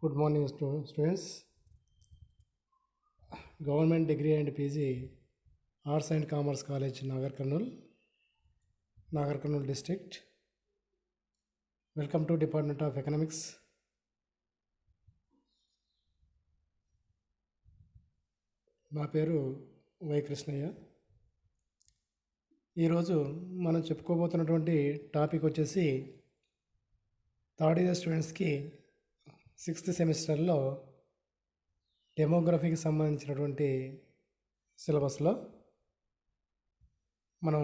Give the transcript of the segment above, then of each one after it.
Good morning, students. Government Degree and PG, Arts and Commerce College, Nagar Karnool District. Welcome to Department of Economics. నా పేరు why Krishnaiah. ఈరోజు మనం చెప్పుకోబోతున్నటువంటి topic వచ్చేసి third year స్టూడెంట్స్కి 6th సెమిస్టర్లో డెమోగ్రఫీకి సంబంధించినటువంటి సిలబస్లో మనం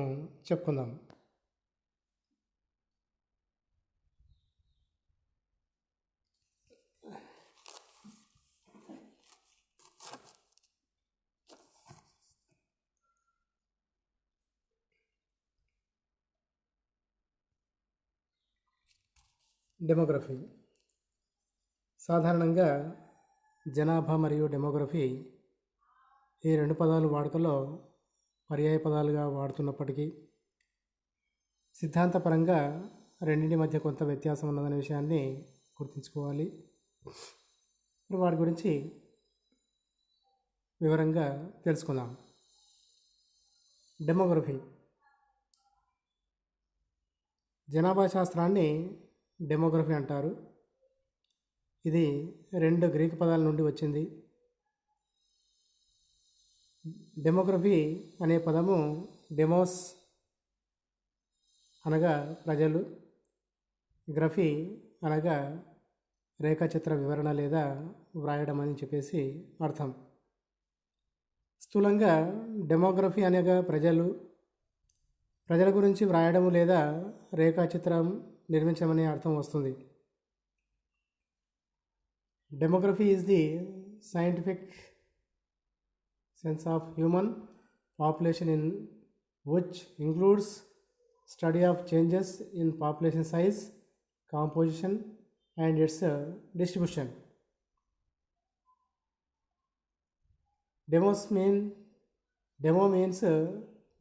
చెప్పుకుందాం. డెమోగ్రఫీ సాధారణంగా జనాభా మరియు డెమోగ్రఫీ ఈ రెండు పదాలు వాడుకలో పర్యాయ పదాలుగా వాడుతున్నప్పటికీ సిద్ధాంతపరంగా రెండింటి మధ్య కొంత వ్యత్యాసం ఉన్నదనే విషయాన్ని గుర్తుంచుకోవాలి. వాటి గురించి వివరంగా తెలుసుకుందాం. డెమోగ్రఫీ జనాభా శాస్త్రాన్ని డెమోగ్రఫీ అంటారు. ఇది 2 గ్రీకు పదాల నుండి వచ్చింది. డెమోగ్రఫీ అనే పదము డెమోస్ అనగా ప్రజలు, గ్రఫీ అనగా రేఖాచిత్ర వివరణ లేదా వ్రాయడం అని చెప్పేసి అర్థం. స్థూలంగా డెమోగ్రఫీ అనగా ప్రజల గురించి వ్రాయడం లేదా రేఖాచిత్రం నిర్మించడం అనే అర్థం వస్తుంది. Demography is the scientific sense of human population in which includes study of changes in population size, composition and its distribution. Demo means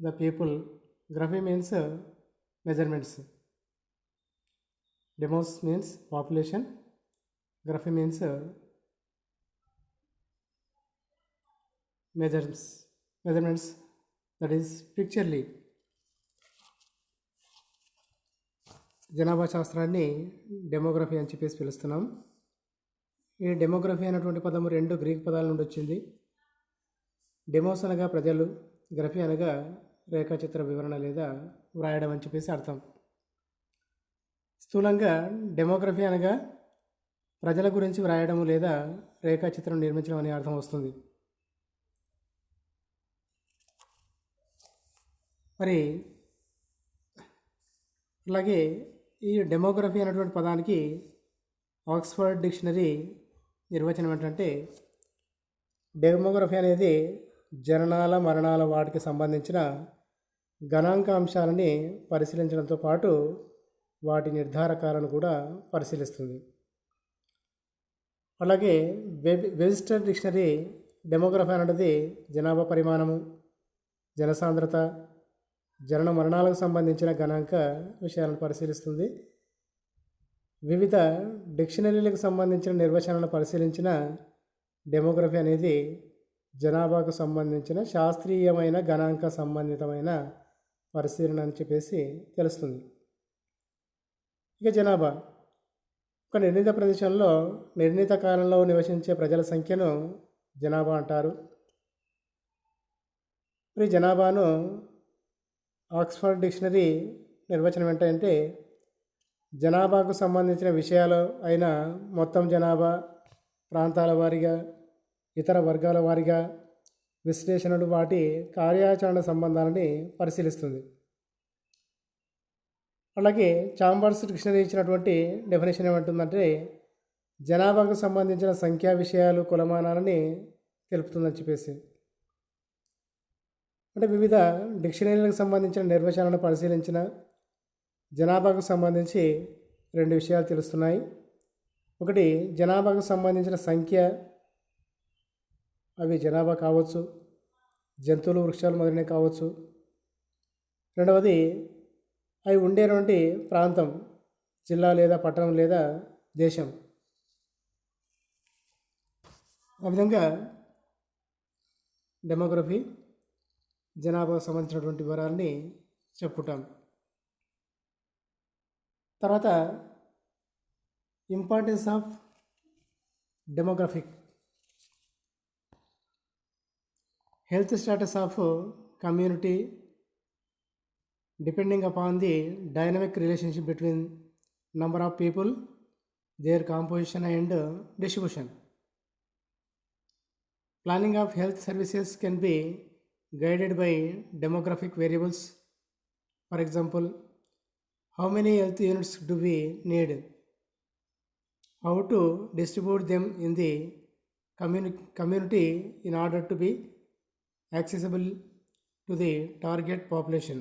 the people, graphy means measurements. Demos means population, graphy means measurements, that is picturely. జనాభా శాస్త్రాన్ని demography అని చెప్పేసి పిలుస్తున్నాం. ఈ demography అనేటువంటి పదము 2 Greek పదాల నుండి వచ్చింది. డెమోస్ అనగా ప్రజలు, గ్రఫీ అనగా రేఖాచిత్ర వివరణ లేదా వ్రాయడం అని చెప్పేసి అర్థం. స్థూలంగా డెమోగ్రఫీ అనగా ప్రజల గురించి వ్రాయడము లేదా రేఖాచిత్రం నిర్మించడం అనే అర్థం వస్తుంది. మరి అలాగే ఈ డెమోగ్రఫీ అనేటువంటి పదానికి ఆక్స్ఫర్డ్ డిక్షనరీ నిర్వచనం ఏంటంటే, డెమోగ్రఫీ అనేది జననాల మరణాల వాటికి సంబంధించిన గణాంక అంశాలని పరిశీలించడంతో పాటు వాటి నిర్ధారకాలను కూడా పరిశీలిస్తుంది. అలాగే వెబ్స్టర్ డిక్షనరీ డెమోగ్రఫీ అనేది జనాభా పరిమాణము, జనసాంద్రత, జనన మరణాలకు సంబంధించిన గణాంక విషయాలను పరిశీలిస్తుంది. వివిధ డిక్షనరీలకు సంబంధించిన నిర్వచనాలను పరిశీలించిన డెమోగ్రఫీ అనేది జనాభాకు సంబంధించిన శాస్త్రీయమైన గణాంక సంబంధితమైన పరిశీలన అని చెప్పేసి తెలుస్తుంది. ఇక జనాభా ఒక నిర్ణీత ప్రదేశంలో నిర్ణీత కాలంలో నివసించే ప్రజల సంఖ్యను జనాభా అంటారు. మరి జనాభాను ఆక్స్ఫర్డ్ డిక్షనరీ నిర్వచనం ఏంటంటే, జనాభాకు సంబంధించిన విషయాలు అయిన మొత్తం జనాభా, ప్రాంతాల వారీగా, ఇతర వర్గాల వారీగా విశ్లేషణలు వాటి కార్యాచరణ సంబంధాలని పరిశీలిస్తుంది. అలాగే చాంబర్స్ డిక్షనరీ ఇచ్చినటువంటి డెఫినేషన్ ఏమంటుందంటే, జనాభాకు సంబంధించిన సంఖ్యా విషయాలు, కులమానాలని తెలుపుతుందని చెప్పేసి. అంటే వివిధ డిక్షనరీలకు సంబంధించిన నిర్వచనాలను పరిశీలించిన జనాభాకు సంబంధించి 2 విషయాలు తెలుస్తున్నాయి. ఒకటి జనాభాకు సంబంధించిన సంఖ్య, అవి జనాభా కావచ్చు, జంతువులు, వృక్షాలు మొదలైనవి కావచ్చు. రెండవది అవి ఉండేటువంటి ప్రాంతం, జిల్లా లేదా పట్టణం లేదా దేశం. ఆ విధంగా డెమోగ్రఫీ జనాభాకు సంబంధించినటువంటి వివరాలని చెప్పుకుంటాం. తర్వాత importance of demographic health status of community depending upon the dynamic relationship between number of people, their composition and distribution. Planning of health services can be guided by demographic variables. For example, how many health units do we need? How to distribute them in the community in order to be accessible to the target population?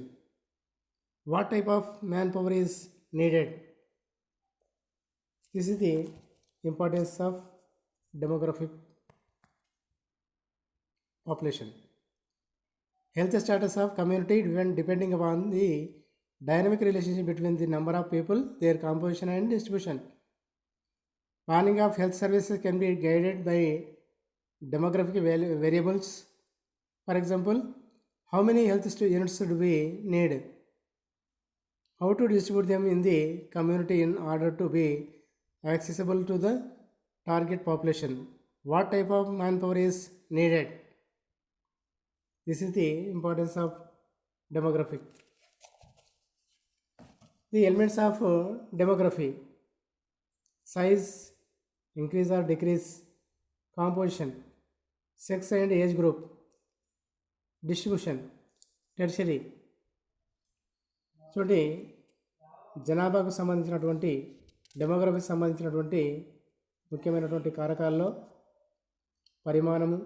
What type of manpower is needed? This is the importance of demographic population. Health status of community depending upon the dynamic relationship between the number of people, their composition and distribution. Planning of health services can be guided by demographic variables. For example, how many health units do we need? How to distribute them in the community in order to be accessible to the target population? What type of manpower is needed? This is the importance of demographic. The elements of demography: size, increase or decrease, composition, sex and age group, distribution, tertiary. చూడండి, జనాభాకు సంబంధించినటువంటి డెమోగ్రఫీకి సంబంధించినటువంటి ముఖ్యమైనటువంటి కారకాల్లో పరిమాణము,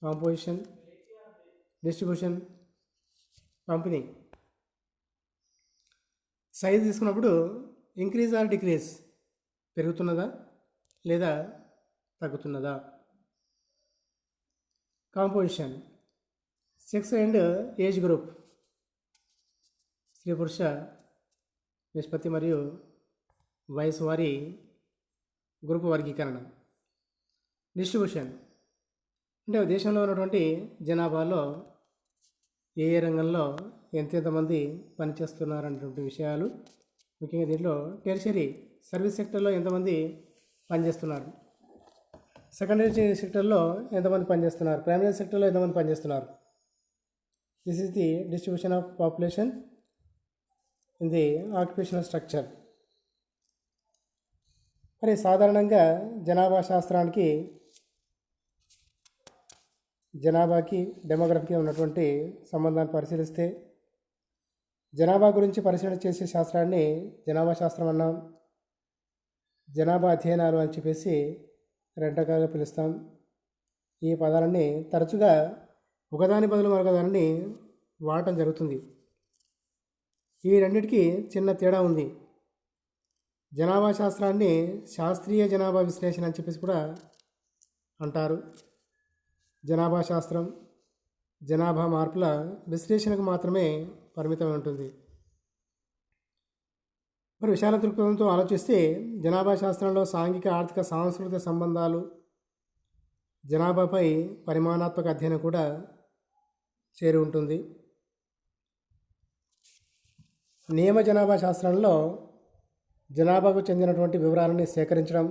composition, distribution, పంపిణీ. Size తీసుకున్నప్పుడు ఇంక్రీజ్ ఆర్ డిక్రీజ్, పెరుగుతున్నదా లేదా తగ్గుతున్నదా. Composition, sex and age group, స్త్రీ పురుష నిష్పత్తి మరియు వయసు వారి గ్రూప్ వర్గీకరణ. డిస్ట్రిబ్యూషన్ అంటే దేశంలో ఉన్నటువంటి జనాభాలో ఏ ఏ రంగంలో ఎంతెంతమంది పనిచేస్తున్నారనేటువంటి విషయాలు. ముఖ్యంగా దీంట్లో టెర్షరీ సర్వీస్ సెక్టర్లో ఎంతమంది పనిచేస్తున్నారు, సెకండరీ సెక్టర్లో ఎంతమంది పనిచేస్తున్నారు, ప్రైమరీ సెక్టర్లో ఎంతమంది పనిచేస్తున్నారు. This is the distribution of population in the occupational structure. మరి సాధారణంగా జనాభాకి డెమోగ్రఫీకి ఉన్నటువంటి సంబంధాన్ని పరిశీలిస్తే, జనాభా గురించి పరిశీలన చేసే శాస్త్రాన్ని జనాభా శాస్త్రం అన్నాం. జనాభా అధ్యయనాలు అని చెప్పేసి రెండు రకాలుగా పిలుస్తాం. ఈ పదాలన్నీ తరచుగా ఒకదాని బదులు మరొకదాన్ని వాడటం జరుగుతుంది. ఈ రెండింటికి చిన్న తేడా ఉంది. జనాభా శాస్త్రాన్ని శాస్త్రీయ జనాభా విశ్లేషణ అని చెప్పేసి కూడా అంటారు. జనాభా శాస్త్రం జనాభా మార్పుల విశ్లేషణకు మాత్రమే పరిమితమై ఉంటుంది. మరి విశాల దృక్పథంతో ఆలోచిస్తే జనాభా శాస్త్రంలో సాంఘిక, ఆర్థిక, సాంస్కృతిక సంబంధాలు, జనాభాపై పరిమాణాత్మక అధ్యయనం కూడా చేరి ఉంటుంది. నియమ జనాభా శాస్త్రంలో జనాభాకు చెందినటువంటి వివరాలని సేకరించడం,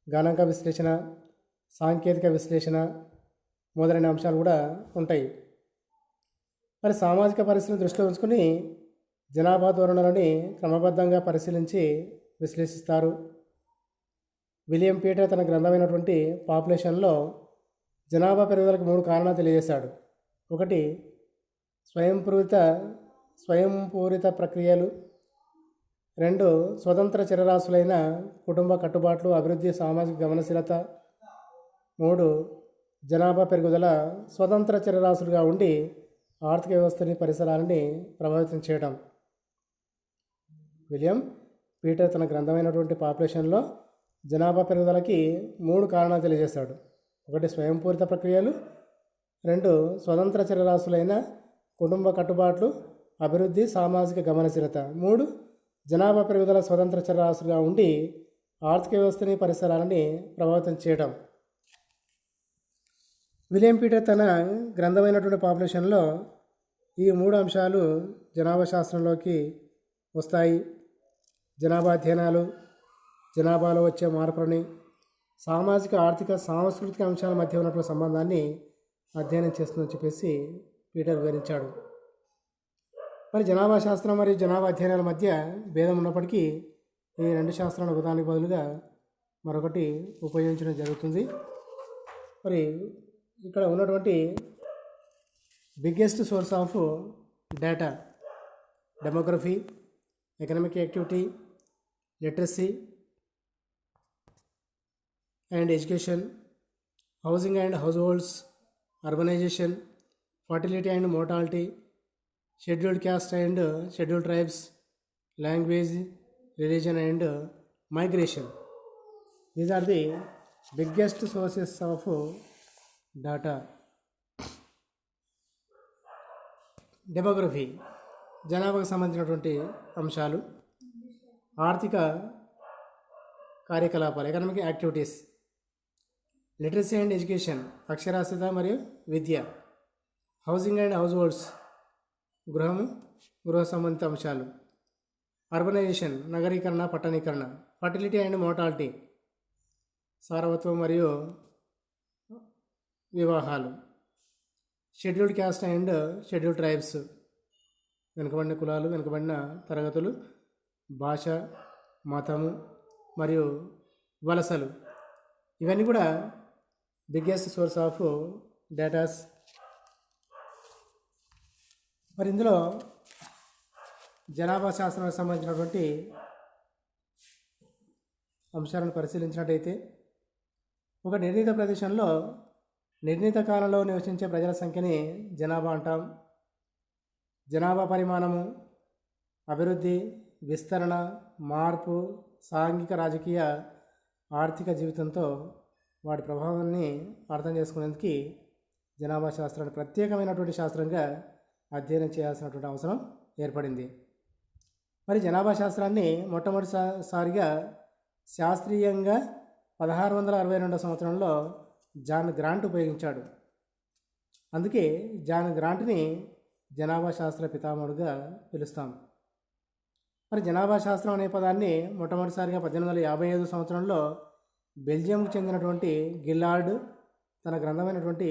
గణాంక విశ్లేషణ, సాంకేతిక విశ్లేషణ మొదలైన అంశాలు కూడా ఉంటాయి. మరి సామాజిక పరిస్థితిని దృష్టిలో ఉంచుకొని జనాభా ధోరణులని క్రమబద్ధంగా పరిశీలించి విశ్లేషిస్తారు. విలియం పీటర్ తన గ్రంథమైనటువంటి పాపులేషన్లో జనాభా పెరుగుదలకు 3 కారణాలు తెలియజేశాడు. ఒకటి స్వయంపూరిత ప్రక్రియలు, 2 స్వతంత్ర చరరాశులైన కుటుంబ కట్టుబాట్లు, అభివృద్ధి, సామాజిక గమనశీలత, 3 జనాభా పెరుగుదల స్వతంత్ర చరరాశులుగా ఉండి ఆర్థిక వ్యవస్థని, పరిసరాలని ప్రభావితం చేయడం. విలియం పీటర్ తన గ్రంథమైనటువంటి పాపులేషన్లో జనాభా పెరుగుదలకి 3 కారణాలు తెలియజేశాడు. ఒకటి స్వయంపూరిత ప్రక్రియలు, 2 స్వతంత్ర చరరాశులైన కుటుంబ కట్టుబాట్లు, అభివృద్ధి, సామాజిక గమనశీలత, 3 జనాభా పెరుగుదల స్వతంత్ర చరరాశులుగా ఉండి ఆర్థిక వ్యవస్థని, పరిసరాలని ప్రభావితం చేయడం. విలియం పీటర్ తన గ్రంథమైనటువంటి పాపులేషన్లో ఈ 3 అంశాలు జనాభా శాస్త్రంలోకి వస్తాయి. జనాభా అధ్యయనాలు, జనాభాలో వచ్చే మార్పులని, సామాజిక, ఆర్థిక, సాంస్కృతిక అంశాల మధ్య ఉన్నటువంటి సంబంధాన్ని అధ్యయనం చేస్తుందని చెప్పేసి పీటర్ వివరించాడు. మరి జనాభా శాస్త్రం మరియు జనాభా అధ్యయనాల మధ్య భేదం ఉన్నప్పటికీ ఈ 2 శాస్త్రాలను ఒకదానికి బదులుగా మరొకటి ఉపయోగించడం జరుగుతుంది. మరి ఇక్కడ ఉన్నటువంటి biggest source of data demography, economic activity, literacy and education, housing and house holds, urbanization, fertility and mortality, scheduled caste and scheduled tribes, language, religion and migration. These are the biggest sources of data. Demography జనాభాకు సంబంధించినటువంటి అంశాలు, ఆర్థిక కార్యకలాపాలు, economic activities, literacy and education, అక్షరాస్యత మరియు విద్య, housing and house holds, గృహ సంబంధిత అంశాలు, అర్బనైజేషన్, నగరీకరణ, పట్టణీకరణ, ఫర్టిలిటీ అండ్ మోర్టాలిటీ, సారవత్వం మరియు వివాహాలు, scheduled caste and scheduled tribes, వెనుకబడిన కులాలు, వెనుకబడిన తరగతులు, భాష, మతము మరియు వలసలు, ఇవన్నీ కూడా బిగ్గెస్ట్ సోర్స్ ఆఫ్ డేటాస్. మరి ఇందులో జనాభా శాస్త్రానికి సంబంధించినటువంటి అంశాలను పరిశీలించినట్టయితే, ఒక నిర్ణీత ప్రదేశంలో నిర్ణీత కాలంలో నివసించే ప్రజల సంఖ్యని జనాభా అంటాం. జనాభా పరిమాణము, అభివృద్ధి, విస్తరణ, మార్పు, సాంఘిక, రాజకీయ, ఆర్థిక జీవితంతో వాటి ప్రభావాన్ని అర్థం చేసుకునేందుకు జనాభా శాస్త్రాన్ని ప్రత్యేకమైనటువంటి శాస్త్రంగా అధ్యయనం చేయాల్సినటువంటి అవసరం ఏర్పడింది. మరి జనాభా శాస్త్రాన్ని మొట్టమొదటిసారిగా శాస్త్రీయంగా 1662 సంవత్సరంలో జాన్ గ్రాంట్ ఉపయోగించాడు. అందుకే జాన్ గ్రాంట్ని జనాభా శాస్త్ర పితామహుడుగా పిలుస్తాం. మరి జనాభా శాస్త్రం అనే పదాన్ని మొట్టమొదటిసారిగా 1855 సంవత్సరంలో బెల్జియంకు చెందినటువంటి గిల్లార్డ్ తన గ్రంథమైనటువంటి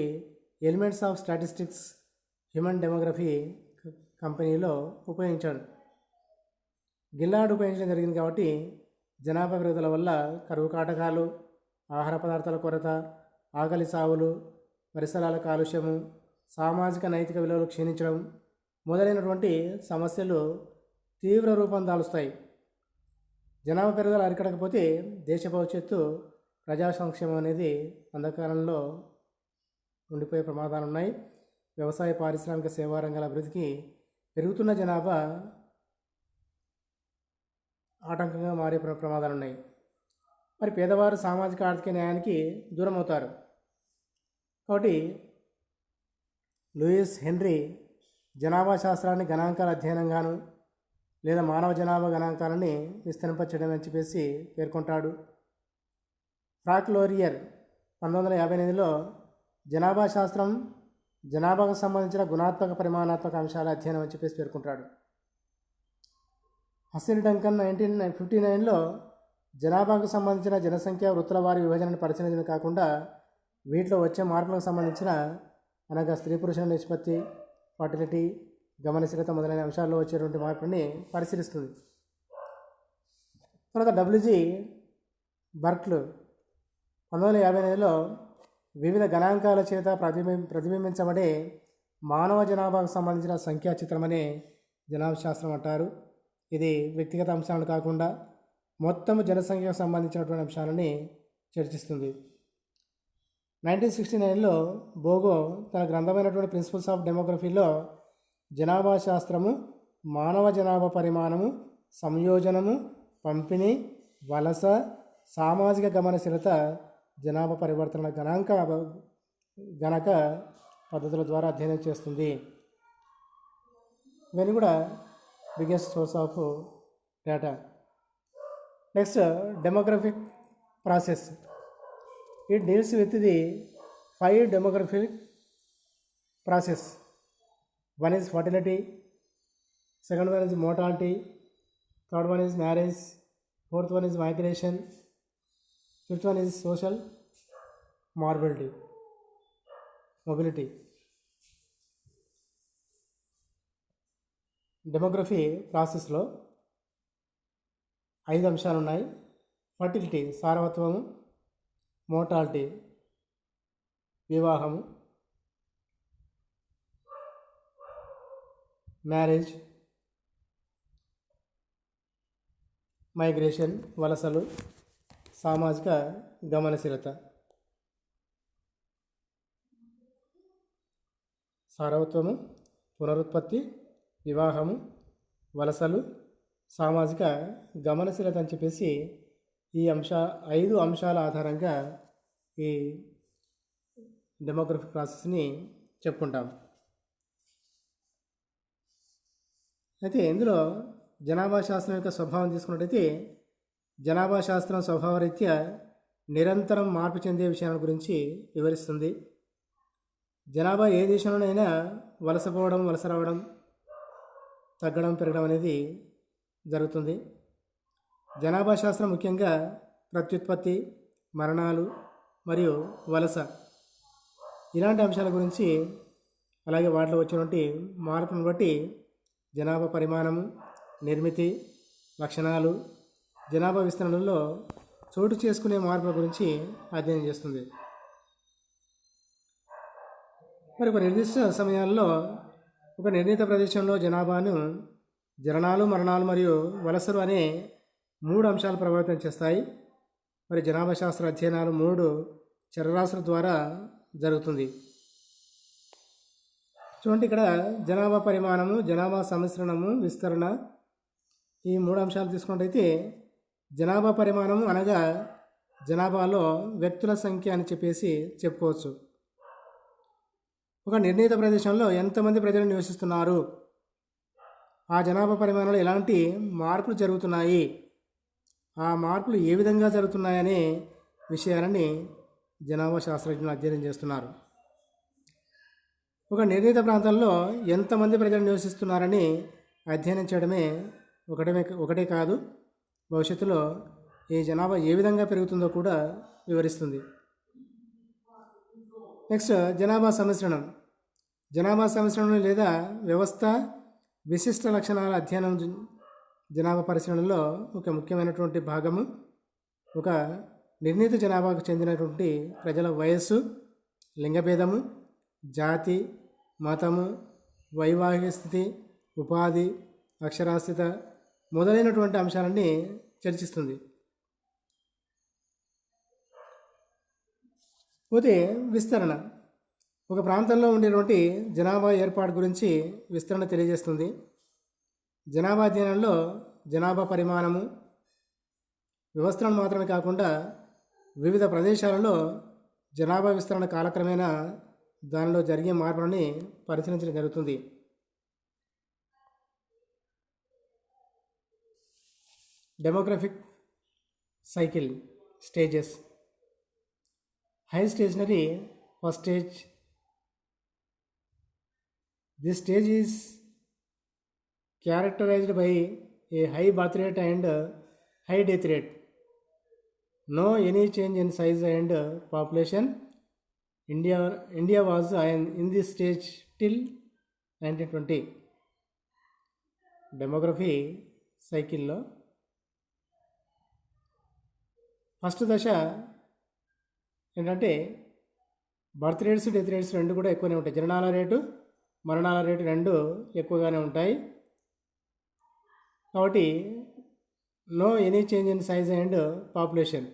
elements of statistics human demography కంపెనీలో ఉపయోగించాడు. గిల్లార్డ్ ఉపయోగించడం జరిగింది కాబట్టి జనాభా పెరుగుదల వల్ల కరువు కాటకాలు, ఆహార పదార్థాల కొరత, ఆకలి సావులు, పరిసరాల కాలుష్యము, సామాజిక నైతిక విలువలు క్షీణించడం మొదలైనటువంటి సమస్యలు తీవ్ర రూపం దాలుస్తాయి. జనాభా పెరుగుదల అరికట్టకపోతే దేశ భవిష్యత్తు, ప్రజా సంక్షేమం అనేది అంధకారంలో ఉండిపోయే ప్రమాదాలు ఉన్నాయి. వ్యవసాయ, పారిశ్రామిక, సేవా రంగాల అభివృద్ధికి పెరుగుతున్న జనాభా ఆటంకంగా మారే ప్రమాదాలు ఉన్నాయి. మరి పేదవారు సామాజిక, ఆర్థిక న్యాయానికి దూరం అవుతారు. కాబట్టి లూయిస్ హెన్రీ జనాభా శాస్త్రాన్ని గణాంకాల అధ్యయనంగాను లేదా మానవ జనాభా గణాంకాలని విస్తరింపచేయడం అని చెప్పేసి పేర్కొంటాడు. ఫ్రాంక్ లోరియర్ 1958లో జనాభా శాస్త్రం జనాభాకు సంబంధించిన గుణాత్మక, పరిమాణాత్మక అంశాల అధ్యయనం అని చెప్పేసి పేర్కొంటాడు. హసిల్ డంకన్ 1959లో జనాభాకు సంబంధించిన జనసంఖ్య వృత్తుల వారి విభజనను పరిశీలించడం కాకుండా వీటిలో వచ్చే మార్పులకు సంబంధించిన అనగా స్త్రీ పురుషుల నిష్పత్తి, ఫర్టిలిటీ, గమనశీలత మొదలైన అంశాల్లో వచ్చేటువంటి మార్పుని పరిశీలిస్తుంది. తర్వాత డబ్ల్యూజీ బర్క్లు 1958లో వివిధ గణాంకాల చేత ప్రతిబింబించబడే మానవ జనాభాకు సంబంధించిన సంఖ్యా చిత్రమనే జనాభా శాస్త్రం అంటారు. ఇది వ్యక్తిగత అంశాలను కాకుండా మొత్తం జనసంఖ్యకు సంబంధించినటువంటి అంశాలని చర్చిస్తుంది. 1969లో బోగో తన గ్రంథమైనటువంటి ప్రిన్సిపల్స్ ఆఫ్ డెమోగ్రఫీలో జనాభా శాస్త్రము మానవ జనాభా పరిమాణము, సంయోజనము, పంపిణీ, వలస, సామాజిక గమనశీలత, జనాభా పరివర్తన గణక పద్ధతుల ద్వారా అధ్యయనం చేస్తుంది. ఇవన్నీ కూడా biggest source of data. Next, demographic process. It deals with the 5 demographic process. One is fertility, second one is mortality, third one is marriage, fourth one is migration, fifth one is social mobility. Demography ప్రాసెస్లో 5 అంశాలు ఉన్నాయి. Fertility సారవత్వము, mortality వివాహము, marriage, migration వలసలు, సామాజిక గమనశీలత. సారవత్వము, పునరుత్పత్తి, వివాహము, వలసలు, సామాజిక గమనశీలత అని చెప్పేసి ఈ 5 అంశాల ఆధారంగా ఈ డెమోగ్రఫిక్ ప్రాసెస్ని చెప్పుకుంటాం. అయితే ఇందులో జనాభా శాస్త్రం యొక్క స్వభావం తీసుకున్నట్టయితే జనాభా శాస్త్రం స్వభావరీత్యా నిరంతరం మార్పు చెందే విషయాల గురించి వివరిస్తుంది. జనాభా ఏ దేశంలోనైనా వలసపోవడం, వలస రావడం, తగ్గడం, పెరగడం అనేది జరుగుతుంది. జనాభా శాస్త్రం ముఖ్యంగా ప్రత్యుత్పత్తి, మరణాలు మరియు వలస ఇలాంటి అంశాల గురించి, అలాగే వాటిలో వచ్చినటువంటి మార్పును బట్టి జనాభా పరిమాణము, నిర్మితి, లక్షణాలు, జనాభా విస్తరణలో చోటు చేసుకునే మార్పుల గురించి అధ్యయనం చేస్తుంది. మరి ఒక నిర్దిష్ట సమయాల్లో ఒక నిర్ణీత ప్రదేశంలో జనాభాను జననాలు, మరణాలు మరియు వలసలు అనే 3 అంశాలు ప్రభావితం చేస్తాయి. మరి జనాభా శాస్త్ర అధ్యయనాలు 3 చరరాశుల ద్వారా జరుగుతుంది. చూడండి, ఇక్కడ జనాభా పరిమాణము, జనాభా సమిశ్రణము, విస్తరణ ఈ 3 అంశాలు తీసుకున్నట్టయితే జనాభా పరిమాణము అనగా జనాభాలో వ్యక్తుల సంఖ్య అని చెప్పేసి చెప్పుకోవచ్చు. ఒక నిర్ణీత ప్రదేశంలో ఎంతమంది ప్రజలు నివసిస్తున్నారు, ఆ జనాభా పరిమాణంలో ఎలాంటి మార్పులు జరుగుతున్నాయి, ఆ మార్పులు ఏ విధంగా జరుగుతున్నాయనే విషయాలని జనాభా శాస్త్రజ్ఞులు అధ్యయనం చేస్తున్నారు. ఒక నిర్ణీత ప్రాంతంలో ఎంతమంది ప్రజలు నివసిస్తున్నారని అధ్యయనం చేయడమే ఒకటే కాదు, భవిష్యత్తులో ఈ జనాభా ఏ విధంగా పెరుగుతుందో కూడా వివరిస్తుంది. నెక్స్ట్ జనాభా సమిశ్రణం. జనాభా సమిశ్రణం లేదా వ్యవస్థ విశిష్ట లక్షణాల అధ్యయనం జనాభా పరిశీలనలో ఒక ముఖ్యమైనటువంటి భాగము. ఒక నిర్ణీత జనాభాకు చెందినటువంటి ప్రజల వయస్సు, లింగభేదము, జాతి, మతము, వైవాహిక స్థితి, ఉపాధి, అక్షరాస్యత మొదలైనటువంటి అంశాలన్నీ చర్చిస్తుంది. పోతే విస్తరణ ఒక ప్రాంతంలో ఉండేటువంటి జనాభా ఏర్పాటు గురించి విస్తరణ తెలియజేస్తుంది. జనాభా అధ్యయనంలో జనాభా పరిమాణము, వ్యవస్థలను మాత్రమే కాకుండా వివిధ ప్రదేశాలలో జనాభా విస్తరణ కాలక్రమేణా దానిలో జరిగే మార్పులని పరిశీలించడం జరుగుతుంది. Demographic cycle stages. High stationary first stage. This stage is characterized by a high birth rate and high death rate. No any change in size and population. India was in this stage till 1920. Demography సైకిల్లో first దశ ఏంటంటే birth rates, death rates రెండు కూడా ఎక్కువనే ఉంటాయి. జననాల rate, మరణాల rate రెండు ఎక్కువగానే ఉంటాయి. కాబట్టి no any change in size and population.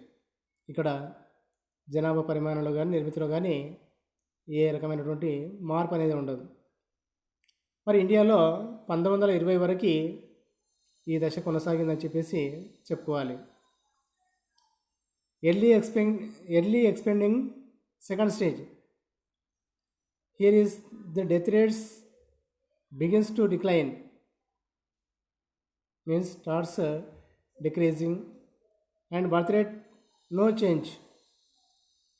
ఇక్కడ జనాభా పరిమాణంలో కానీ నిర్మితిలో కానీ ఏ రకమైనటువంటి మార్పు అనేది ఉండదు. మరి ఇండియాలో 1920 వరకు ఈ దశ కొనసాగిందని చెప్పేసి చెప్పుకోవాలి. Early expending second stage. Here is the death rates begins to decline, means starts decreasing, and birth rate no change.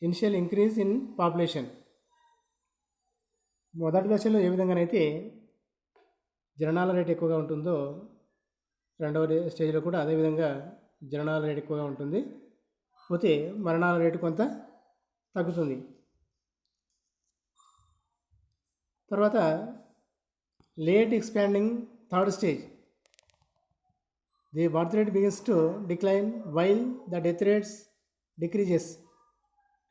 Initial increase in population. మొదటి దశలో ఏ విధంగానైతే జననాల రేట్ ఎక్కువగా ఉంటుందో రెండవ స్టేజ్లో కూడా అదేవిధంగా జననాల రేట్ ఎక్కువగా ఉంటుంది. పోతే మరణాల రేటు కొంత తగ్గుతుంది. తర్వాత late expanding third stage, the birth rate begins to decline while the death rates decreases,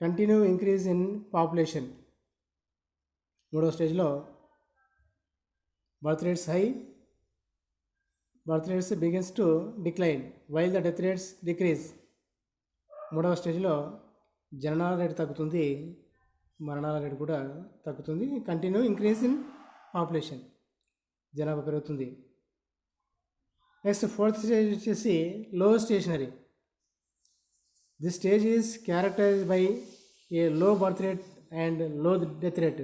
continue increase in population. మూడవ స్టేజ్లో birth rates begins to decline while the death rates decrease. మూడవ స్టేజ్లో జననాల రేటు తగ్గుతుంది, మరణాల rate కూడా తగ్గుతుంది. Continue increase in population, జనాభా పెరుగుతుంది. నెక్స్ట్ ఫోర్త్ స్టేజ్ వచ్చేసి low stationary. This stage is characterised by a low birth rate and low death rate,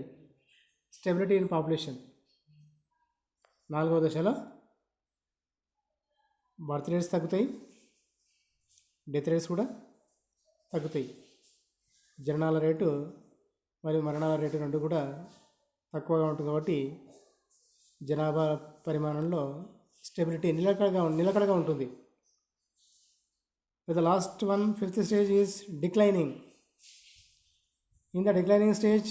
stability in population. నాలుగవ దశలో బర్త్ రేట్స్ తగ్గుతాయి, డెత్ రేట్స్ కూడా తగ్గుతాయి. జననాల రేటు మరియు మరణాల రేటు రెండు కూడా తక్కువగా ఉంటుంది కాబట్టి జనాభా పరిమాణంలో స్టెబిలిటీ నిలకడగా ఉంటుంది. The last one, fifth stage is declining. In the declining stage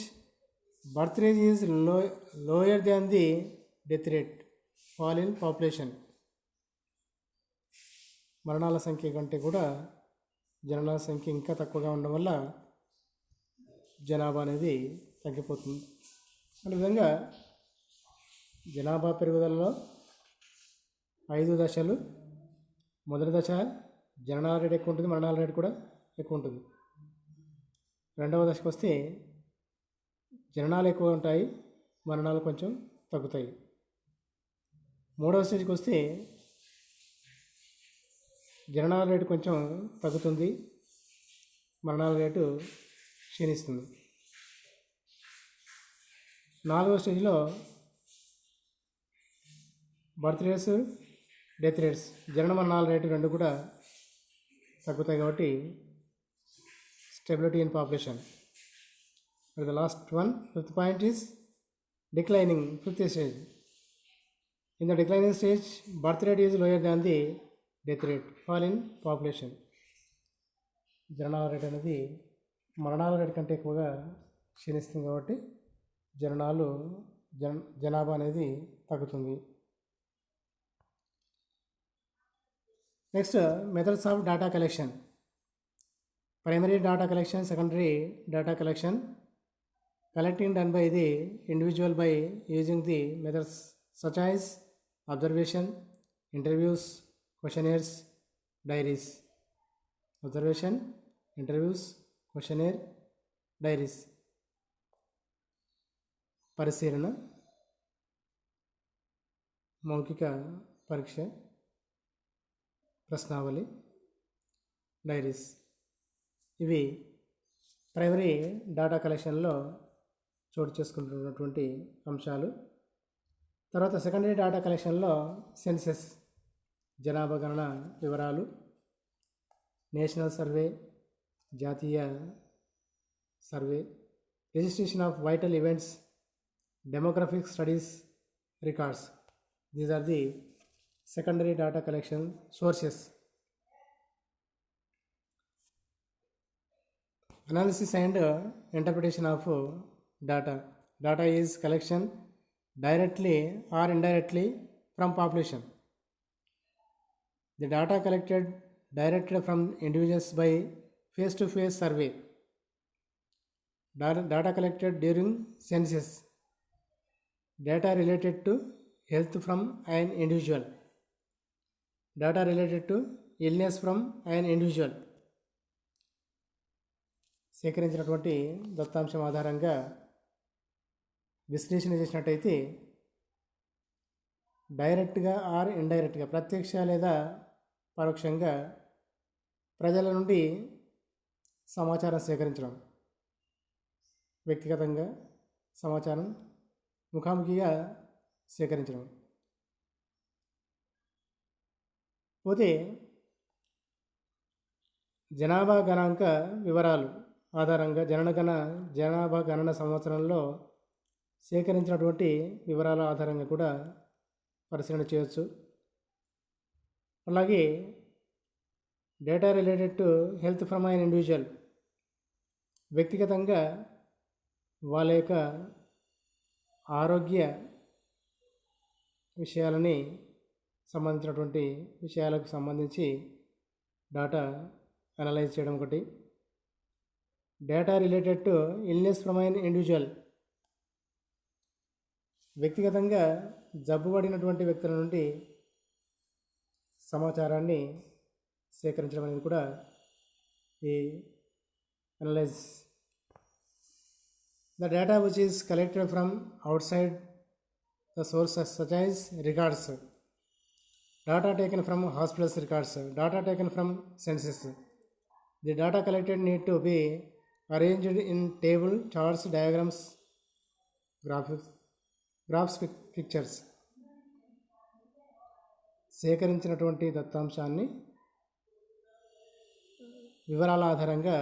birth rate is lower than the death rate, fall in population. మరణాల సంఖ్య కంటే కూడా జననాల సంఖ్య ఇంకా తక్కువగా ఉండడం వల్ల జనాభా అనేది తగ్గిపోతుంది. అదేవిధంగా జనాభా పెరుగుదలలో 5 దశలు. మొదటి దశ జననాల రేటు ఎక్కువ ఉంటుంది, మరణాల రేటు కూడా ఎక్కువ ఉంటుంది. రెండవ దశకు వస్తే జననాలు ఎక్కువ ఉంటాయి, మరణాలు కొంచెం తగ్గుతాయి. మూడవ స్టేజ్కి వస్తే జననాల రేటు కొంచెం తగ్గుతుంది, మరణాల రేటు క్షీణిస్తుంది. నాలుగవ స్టేజ్లో బర్త్ రేట్స్, డెత్ రేట్స్, జనన మరణాల రేటు రెండు కూడా తగ్గుతాయి కాబట్టి stability in population. The last one, fifth point is declining, fifth stage. In the declining stage birth rate is lower than the death rate, fall in population. జననాల rate అనేది మరణాల rate కంటే ఎక్కువగా క్షీణిస్తుంది కాబట్టి జనాభా అనేది తగ్గుతుంది. Next methods of data collection. Primary data collection, secondary data collection. Collecting done by the individual by using the methods such as observation, interviews, questionnaires, diaries. Observation, interviews, questionnaire, diaries. పరిశీలన, మౌఖిక పరీక్ష, ప్రశ్నావళి, డైరీస్. ఇవి primary data కలెక్షన్లో చోటు చేసుకుంటున్నటువంటి అంశాలు. తర్వాత secondary data కలెక్షన్లో senses, జనాభా గణన వివరాలు, నేషనల్ సర్వే, జాతీయ సర్వే, registration of vital events, demographic studies records. These are the secondary data collection sources. Analysis and interpretation of data. Data is collection directly or indirectly from population. The data collected directly from individuals by face-to-face survey. Data collected during census. Data related to health from an individual. Data related to illness from an individual. సేకరించినటువంటి దత్తాంశం ఆధారంగా విశ్లేషణ చేసినట్టయితే డైరెక్ట్గా are ఇండైరెక్ట్గా, ప్రత్యక్ష లేదా పరోక్షంగా ప్రజల నుండి సమాచారం సేకరించడం, వ్యక్తిగతంగా సమాచారం ముఖాముఖిగా సేకరించడం. పోతే జనాభా గణాంక వివరాలు ఆధారంగా జనాభా గణన సంవత్సరంలో సేకరించినటువంటి వివరాల ఆధారంగా కూడా పరిశీలన చేయవచ్చు. అలాగే data related to health from an individual, వ్యక్తిగతంగా వాళ్ళ యొక్క ఆరోగ్య విషయాలకు సంబంధించి డేటా అనలైజ్ చేయడం ఒకటి. Data related to illness from an individual, వ్యక్తిగతంగా జబ్బుపడినటువంటి వ్యక్తుల నుండి సమాచారాన్ని సేకరించడం అనేది కూడా ఈ analyse. The data which is collected from outside the sources such as records, data taken from hospitals records, data taken from census. The data collected need to be arranged in table, charts, diagrams, graphs, pictures. సేకరించినటువంటి దత్తాంశాన్ని వివరాల ఆధారంగా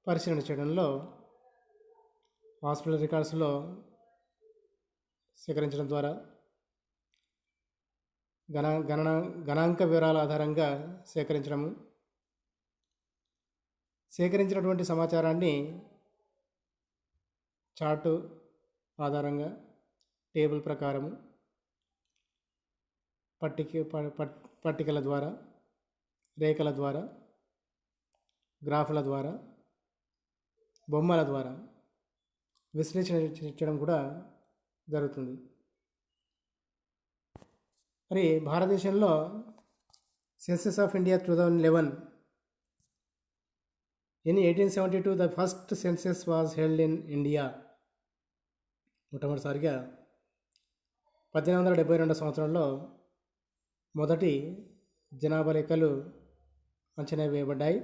పరిశీలన చేయడంలో hospital రికార్డ్స్లో సేకరించడం ద్వారా, గణాంక వివరాల ఆధారంగా సేకరించడము, సేకరించినటువంటి సమాచారాన్ని చార్టు ఆధారంగా టేబుల్ ప్రకారము పట్టికల ద్వారా, రేఖల ద్వారా, గ్రాఫుల ద్వారా, బొమ్మల ద్వారా విశ్లేషణ చేయడం కూడా జరుగుతుంది. మరి భారతదేశంలో census of India 2011, in 1872 the first census was held in India. మొట్టమొదటిసారిగా 1872 సంవత్సరంలో మొదటి జనాభా లెక్కలు అంచనా వేయబడ్డాయి.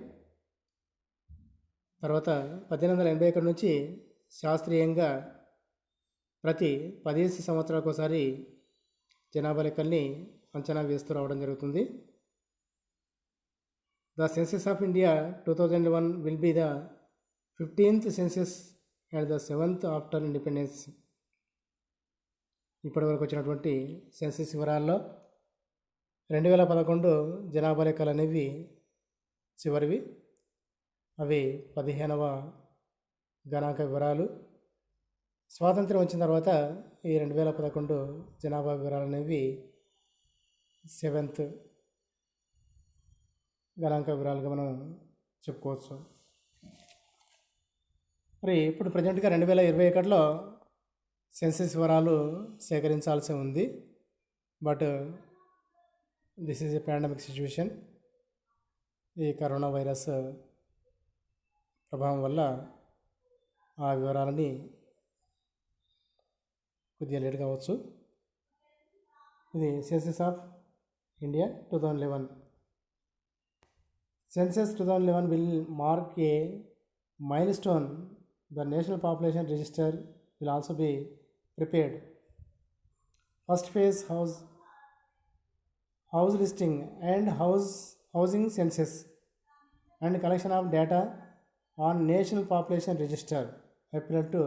తర్వాత 1881 నుంచి శాస్త్రీయంగా ప్రతి 15 సంవత్సరాలకు ఒకసారి జనాభా లెక్కల్ని అంచనా వేస్తూ రావడం జరుగుతుంది. The census of India 2001 will be the 15th census and the 7th after independence. ఇప్పటివరకు వచ్చినటువంటి సెన్సస్ వివరాల్లో 2011 జనాభా లెక్కలు అనేవి చివరివి. అవి 15వ గణాంక వివరాలు. స్వాతంత్రం వచ్చిన తర్వాత ఈ 2011 జనాభా వివరాలు అనేవి 7th గణాంక వివరాలుగా మనం చెప్పుకోవచ్చు. మరి ఇప్పుడు ప్రజెంట్గా 2021లో సెన్సస్ వివరాలు సేకరించాల్సి ఉంది. But this is a pandemic situation. ఈ కరోనా వైరస్ ప్రభావం వల్ల ఆ వివరాలని కొద్దిగా లేట్ కావచ్చు. ఇది census of India 2011. Census 2011 will mark a milestone. The National Population Register will also be prepared. First phase house listing and housing census and collection of data on National Population Register, April to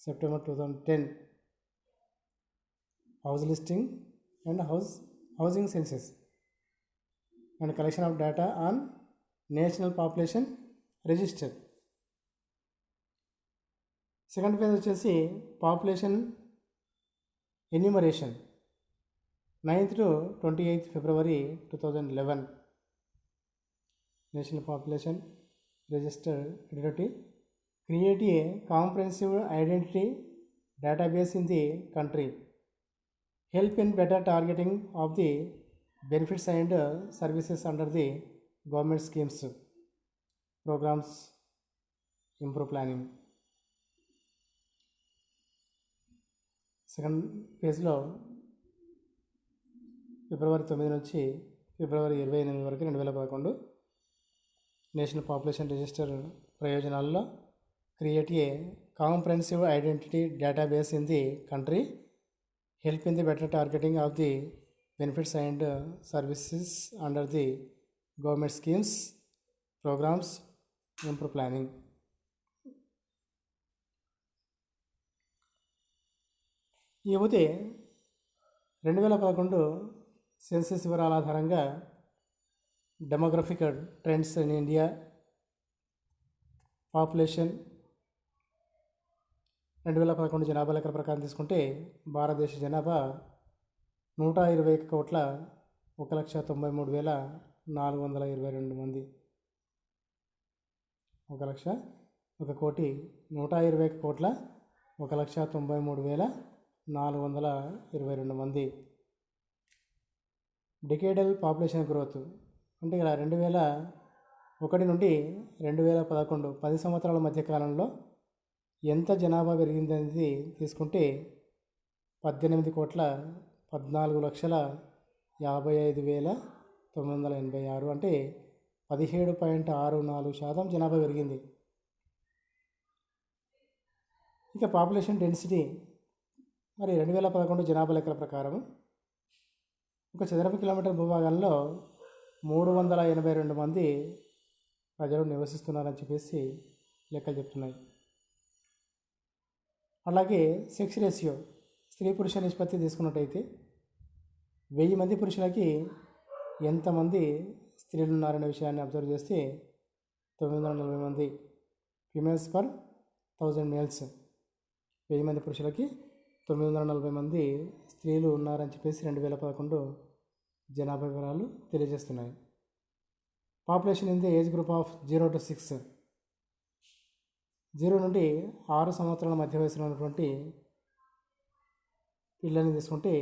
September 2010. House listing and housing census and collection of data on National Population Register. Second phase వచ్చేసి population enumeration 9th to 28th February 2011. National Population Register identity. Create a comprehensive identity database in the country. Help in better targeting of the benefits and services under the government schemes, programs, improve planning. Second ఫేజ్లో February 9 నుంచి February 28 వరకు 2011 national population register ప్రయోజనాల్లో create a comprehensive identity database in the country, help in the better targeting of the benefits and services under the government schemes, programs, improve planning. ఇకపోతే 2011 census వివరాల ఆధారంగా demographic trends in India population 2011 జనాభా లెక్కల ప్రకారం తీసుకుంటే భారతదేశ జనాభా 121,93,422 మంది. 1,20,1,93,422 మంది. డికేడల్ పాపులేషన్ గ్రోత్ అంటే ఇలా 2001 నుండి 2011 10 సంవత్సరాల మధ్య కాలంలో ఎంత జనాభా పెరిగిందనేది తీసుకుంటే 18,14,55,986 అంటే 17.64% జనాభా పెరిగింది. ఇక పాపులేషన్ డెన్సిటీ మరి 2011 జనాభా లెక్కల ప్రకారం ఒక చదరపు కిలోమీటర్ భూభాగంలో 382 మంది ప్రజలు నివసిస్తున్నారని చెప్పేసి లెక్కలు చెప్తున్నాయి. అలాగే సెక్స్ రేషియో స్త్రీ పురుష నిష్పత్తి తీసుకున్నట్టయితే 1000 మంది పురుషులకి ఎంతమంది స్త్రీలు ఉన్నారనే విషయాన్ని అబ్జర్వ్ చేస్తే 940 మంది ఫిమేల్స్ పర్ 1000 మేల్స్. 1000 మంది పురుషులకి 940 మంది స్త్రీలు ఉన్నారని చెప్పేసి 2011 జనాభా వివరాలు తెలియజేస్తున్నాయి. Population in the age group of 0 to 6 0 నుండి 6 సంవత్సరాల మధ్య వయసులో ఉన్నటువంటి పిల్లల్ని తీసుకుంటే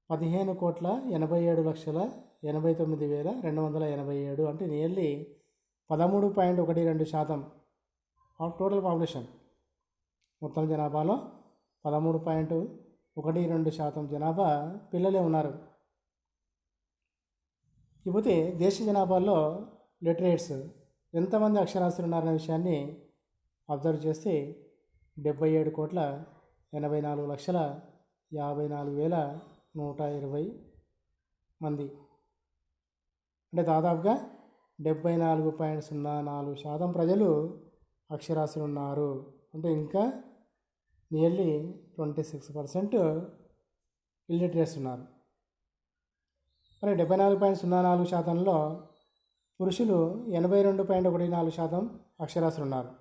15,87,89,287 అంటే నియర్లీ 13.12% ఆఫ్ టోటల్ పాపులేషన్. మొత్తం జనాభాలో 13.12% జనాభా పిల్లలే ఉన్నారు. ఇకపోతే దేశ జనాభాలో లిటరేట్స్ ఎంతమంది అక్షరాస్యులు ఉన్నారనే విషయాన్ని అబ్జర్వ్ చేస్తే 77,54,54,120 మంది అంటే దాదాపుగా 74.04% ప్రజలు అక్షరాస్యులు ఉన్నారు. అంటే ఇంకా నియర్లీ 26% ఇల్లిటరేట్స్ ఉన్నారు. మరి 74.04%లో పురుషులు 82.14% అక్షరాస్యులు ఉన్నారు.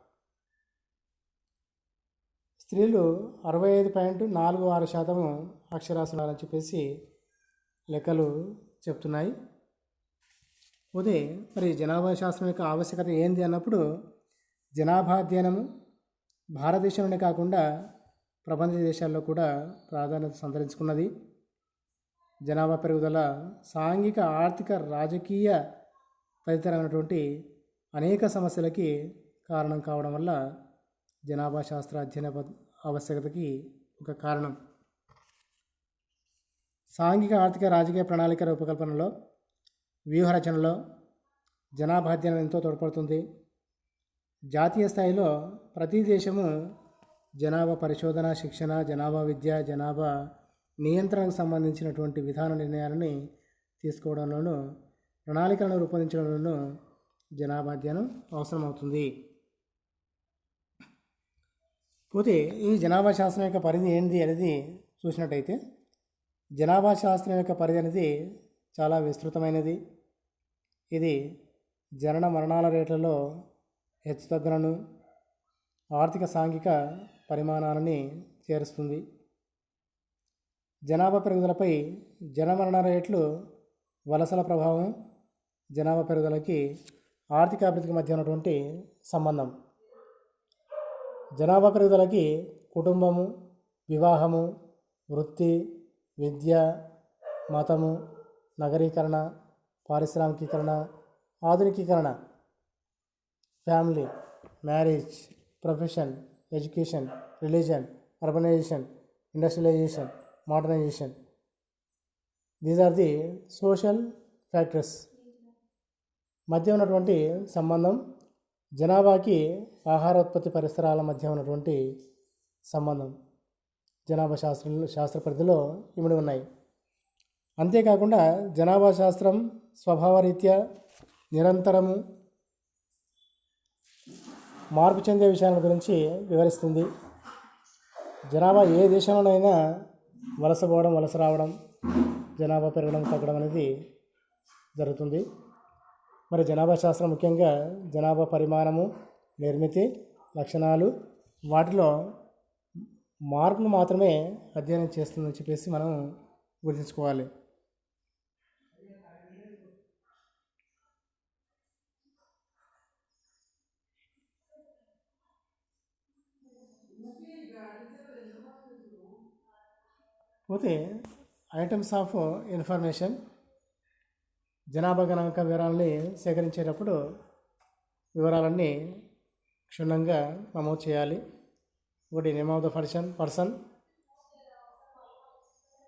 స్త్రీలు 65.46% అక్షరాస్యులు అని చెప్పేసి లెక్కలు చెప్తున్నాయి. పోతే మరి జనాభా శాస్త్రం యొక్క ఆవశ్యకత ఏంది అన్నప్పుడు జనాభా అధ్యయనము భారతదేశంలోనే కాకుండా ప్రపంచ దేశాల్లో కూడా ప్రాధాన్యత సంతరించుకున్నది. జనాభా పెరుగుదల సాంఘిక ఆర్థిక రాజకీయ తదితరమైనటువంటి అనేక సమస్యలకి కారణం కావడం వల్ల జనాభా శాస్త్ర అధ్యయన ఆవశ్యకతకి ఒక కారణం. సాంఘిక ఆర్థిక రాజకీయ ప్రణాళిక రూపకల్పనలో వ్యూహరచనలో జనాభా అధ్యయనం ఎంతో తోడ్పడుతుంది. జాతీయ స్థాయిలో ప్రతి దేశము జనాభా పరిశోధన శిక్షణ జనాభా విద్య జనాభా నియంత్రణకు సంబంధించినటువంటి విధాన నిర్ణయాలని తీసుకోవడంలోనూ ప్రణాళికలను రూపొందించడంలోనూ జనాభా అధ్యయనం అవసరమవుతుంది. పోతే ఈ జనాభా శాస్త్రం యొక్క పరిధి ఏంటి అనేది చూసినట్టయితే జనాభా శాస్త్రం యొక్క పరిధి అనేది చాలా విస్తృతమైనది. ఇది జనన మరణాల రేట్లలో హెచ్చుతగ్గులను ఆర్థిక సాంఘిక పరిమాణాలని చేరుస్తుంది. జనాభా పెరుగుదలపై జనమరణ రేట్లు వలసల ప్రభావం జనాభా పెరుగుదలకి ఆర్థిక అభివృద్ధికి మధ్య ఉన్నటువంటి సంబంధం. జనాభా పెరుగుదలకి కుటుంబము వివాహము వృత్తి విద్య మతము నగరీకరణ పారిశ్రామికీకరణ ఆధునికీకరణ family marriage profession education religion urbanisation industrialisation modernisation these are the social factors మధ్య ఉన్నటువంటి సంబంధం జనాభాకి ఆహారోత్పత్తి పరిసరాల మధ్య ఉన్నటువంటి సంబంధం జనాభా శాస్త్ర పరిధిలో ఇమిడి ఉన్నాయి. అంతేకాకుండా జనాభా శాస్త్రం స్వభావరీత్యా నిరంతరము మార్పు చెందే విషయాల గురించి వివరిస్తుంది. జనాభా ఏ దేశంలోనైనా వలస పోవడం, వలస రావడం, జనాభా పెరగడం, తగ్గడం అనేది జరుగుతుంది. మరి జనాభా శాస్త్రం ముఖ్యంగా జనాభా పరిమాణము, నిర్మితి, లక్షణాలు, వాటిలో మార్పును మాత్రమే అధ్యయనం చేస్తుందని చెప్పేసి మనం గుర్తుంచుకోవాలి. పోతే ఐటమ్స్ ఆఫ్ ఇన్ఫర్మేషన్, జనాభా గణాంక వివరాలని సేకరించేటప్పుడు వివరాలన్నీ క్షుణ్ణంగా నమోదు చేయాలి. ఒకటి నేమ్ ఆఫ్ ద పర్సన్,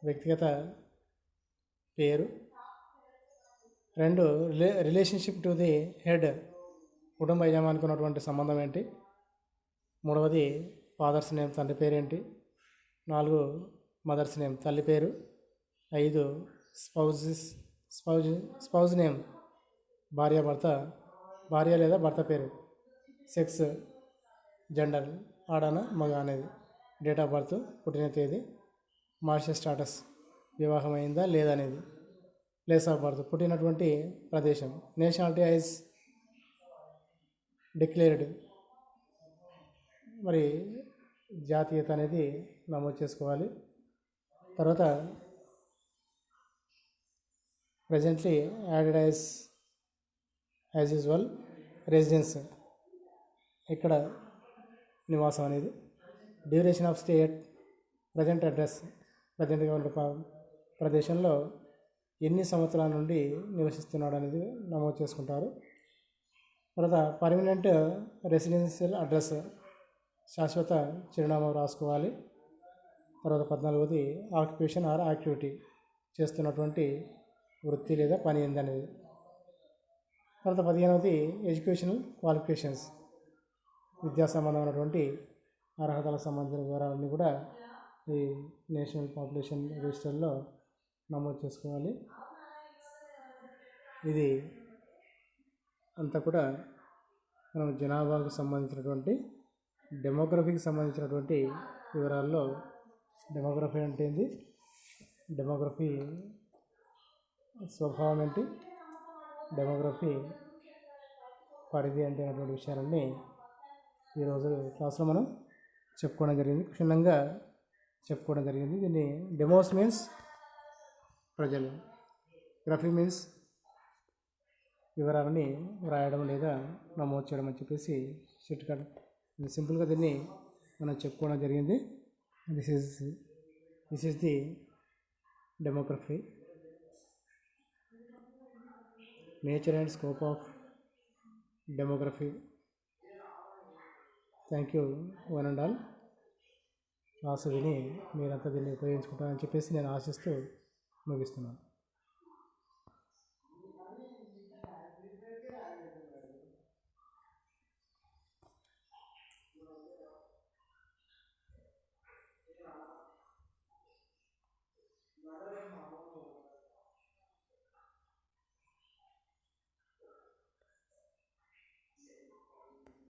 వ్యక్తిగత పేరు. 2 రిలేషన్షిప్ టు ది హెడ్, కుటుంబ యజమానికి ఉన్నటువంటి సంబంధం ఏంటి. 3వది ఫాదర్స్ నేమ్, తండ్రి పేరేంటి. 4 మదర్స్ నేమ్, తల్లి పేరు. 5 స్పౌజ్ నేమ్, భార్య లేదా భర్త పేరు. 6 జెండర్, ఆడన మగ అనేది. డేట్ ఆఫ్ బర్త్, పుట్టిన తేదీ. మ్యారిటల్ స్టేటస్, వివాహమైందా లేదా అనేది. ప్లేస్ ఆఫ్ బర్త్, పుట్టినటువంటి ప్రదేశం. నేషనాలిటీ యాజ్ డిక్లేర్డ్, మరి జాతీయత అనేది నమోదు చేసుకోవాలి. తర్వాత presently added as usual residence, ఇక్కడ నివాసం అనేది. Duration of stay at present address, ప్రజెంట్గా ఉన్న ప్రదేశంలో ఎన్ని సంవత్సరాల నుండి నివసిస్తున్నాడు అనేది నమోదు చేసుకుంటారు. తర్వాత పర్మనెంట్ రెసిడెన్షియల్ అడ్రస్, శాశ్వత చిరునామా రాసుకోవాలి. తర్వాత 14వది ఆక్యుపేషన్ ఆర్ యాక్టివిటీ, చేస్తున్నటువంటి వృత్తి లేదా పని ఏందనేది. తర్వాత 15వది ఎడ్యుకేషనల్ క్వాలిఫికేషన్స్, విద్యా సంబంధమైనటువంటి అర్హతలకు సంబంధించిన వివరాలన్నీ కూడా ఈ నేషనల్ పాపులేషన్ రిజిస్టర్లో నమోదు చేసుకోవాలి. ఇది అంతా కూడా మనం జనాభాకు సంబంధించినటువంటి డెమోగ్రఫీకి సంబంధించినటువంటి వివరాల్లో. డెమోగ్రఫీ అంటే ఏంటి, డెమోగ్రఫీ స్వభావం ఏంటి, డెమోగ్రఫీ పరిధి అంటే అటువంటి విషయాలన్నీ ఈరోజు క్లాస్లో మనం చెప్పుకోవడం జరిగింది, క్షుణ్ణంగా చెప్పుకోవడం జరిగింది. దీన్ని డెమోస్ మీన్స్ ప్రజలు, గ్రఫీ మీన్స్ వివరాలని వ్రాయడం లేదా నమోదు చేయడం అని చెప్పేసి షిట్కట్ సింపుల్గా దీన్ని మనం చెప్పుకోవడం జరిగింది. This is the demography, nature and scope of demography. Thank you one and all. Class విని మీరంతా దీన్ని ఉపయోగించుకుంటారని చెప్పేసి నేను ఆశిస్తూ ముగిస్తున్నాను.